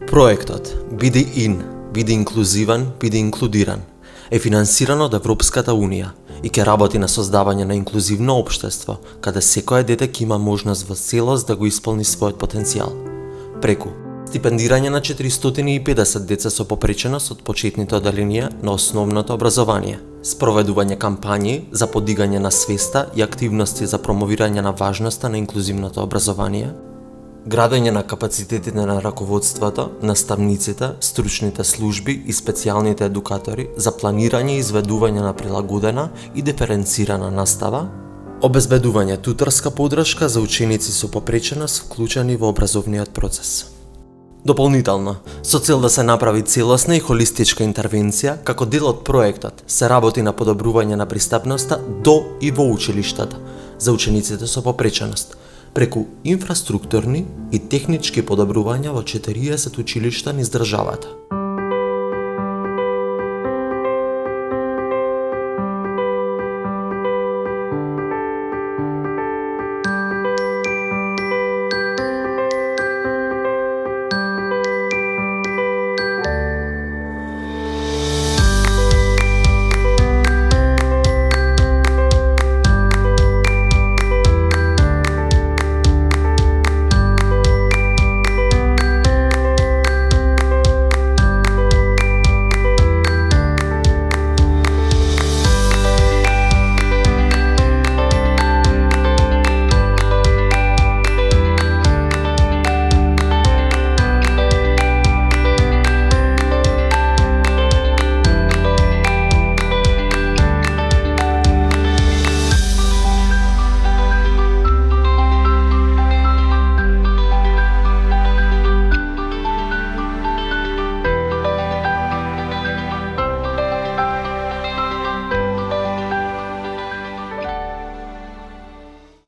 Проектот Биди ин, биди инклузивен, биди инклудиран е финансиран од Европската Унија и ќе работи на создавање на инклузивно општество, каде секое дете ќе има можност во целост да го исполни својот потенцијал. Преку стипендирање на 450 деца со попреченост од почетните оделенија на основното образование, спроведување кампањи за подигање на свеста и активности за промовирање на важноста на инклузивното образование, градење на капацитетите на раководството, наставниците, стручните служби и специјалните едукатори за планирање и изведување на прилагодена и диференцирана настава, обезбедување туторска поддршка за ученици со попреченост вклучени во образовниот процес. Дополнително, со цел да се направи целосна и холистичка интервенција, како дел од проектот се работи на подобрување на пристапноста до и во училиштата за учениците со попреченост, преку инфраструктурни и технички подобрувања во 40 училишта низ државата.